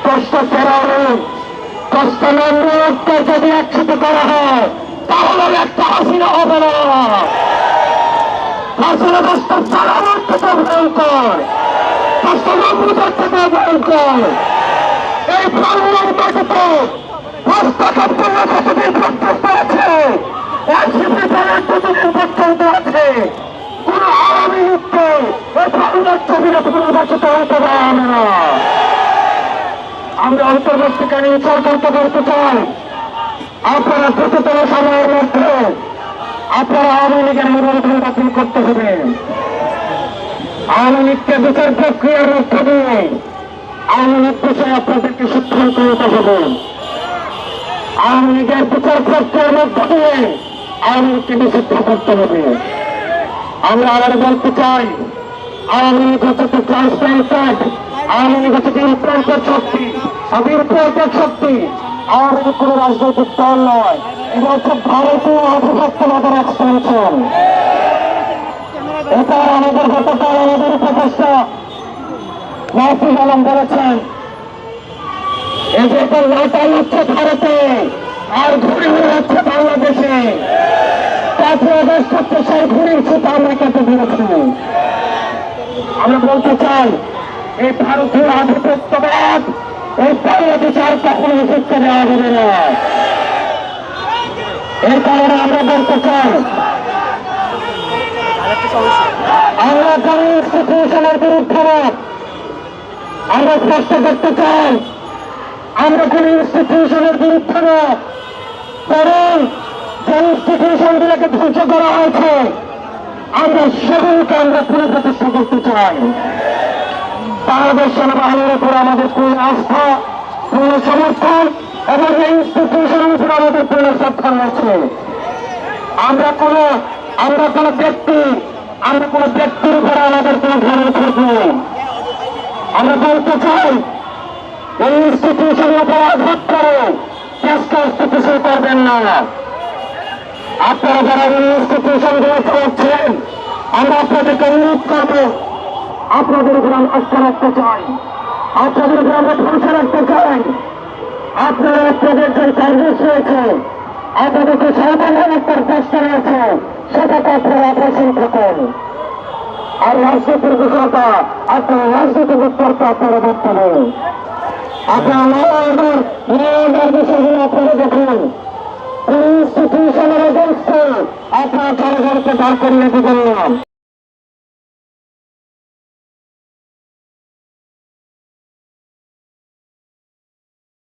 কষ্ট ফেরানো, কষ্ট নন্দকে যদি একসাথে করা হয় তাহলে একটা হাসিনা হবে না। হাসিনা কষ্ট চালানোর থেকে ভয়ঙ্কর, কষ্ট নন্দর থেকে ভয়ঙ্কর। এই বাংলার মাটিতে হস্তক্ষেপ করলে কতদিন পর্যন্ত আছে, এনসিপি দলের কতদিন পর্যন্ত আছে। কোন আওয়ামী লীগকে এই বাংলার ছবিটা পুনর্বাসিত হতে দেওয়া হবে না। আমরা অন্তর্বর্তীকালীন সরকারকে বলতে চাই, আপনারা দ্রুততম সময়ের মধ্যে আপনারা আওয়ামী লীগের নিবন্ধন বাতিল করতে হবে। আওয়ামী লীগকে বিচার প্রক্রিয়ার মধ্যে দিয়ে আওয়ামী লীগ বিষয়ে আপনাদেরকে সিদ্ধান্ত নিতে হবে। আওয়ামী লীগের বিচার প্রক্রিয়ার মধ্যে দিয়ে আওয়ামী লীগকে নিষিদ্ধ করতে হবে। আমরা আবার বলতে চাই, আওয়ামী লীগ হচ্ছে ট্রান্সপ্লান্টেড, আওয়ামী লীগ হচ্ছে ইমপ্লান্টেড শক্তি, ইমপ্লান্টেড শক্তি। আওয়ামী লীগ কোন রাজনৈতিক দল নয়, এটা হচ্ছে ভারতীয় আধিপত্যবাদের এক্সটেনশন। এটা আমাদের গতকাল আমাদের উপদেষ্টা নাসির আলম বলেছেন, এই যে এটা লাটাই হচ্ছে ভারতে আর ঘুরে হচ্ছে বাংলাদেশে। 5ই আগস্ট হচ্ছে সেই ঘুরির সুতা আমরা কেটে দিয়েছি। আমরা বলতে চাই, এই ভারতীয় আধিপত্যবাদ এই বাংলাদেশে আর কখনো শিক্ষা দেওয়া হবে না। এই কারণে আমরা বলতে চাই, আমরা কোন ইনস্টিটিউশনের বিরুদ্ধে না, আমরা স্পষ্ট করতে চাই আমরা কোন ইনস্টিটিউশনের বিরুদ্ধে না, কারণ যে ইনস্টিটিউশন গুলোকে ধ্বংস করা হয়েছে আমরা সেগুলোকে আমরা পুনঃপ্রতিষ্ঠা করতে চাই। বাংলাদেশ সেনাবাহিনীর উপর আমাদের পূর্ণ আস্থা, পূর্ণ সমর্থন এবং এই ইনস্টিটিউশনের উপর আমাদের পূর্ণ শ্রদ্ধা রয়েছে। আমরা কোনো ব্যক্তির উপরে আমাদের কোনো ধারণা থাকবে। আমরা বলতে চাই, এই ইনস্টিটিউশনের উপর আঘাত করে দেশকে স্থিতিশীল করবেন না। আপনারা যারা ইনস্টিটিউশন গুলো করছেন, আমরা আপনাদেরকে অনুরোধ করবো, আপনাদের উপর আমরা আস্থা রাখতে চাই, আপনাদের উপর আমরা ভরসা রাখতে চাই। আপনারা আপনাদের যে সার্ভিস রয়েছে, আপনাদেরকে সর্বদান একটা চেষ্টা রয়েছে, সেটাকে আপনারা অপারেশন থাকেন। আর রাজনীতির বিষয়টা আপনারা রাজনীতির উত্তরটা আপনারা দেখতে হবে। আপনারা নিয়মের বিষয়গুলো আপনারা দেখুন, ইনস্টিটিউশনের এগেন্স্টে আপনারা জনগণকে দাঁড় করিয়ে দিবেন না।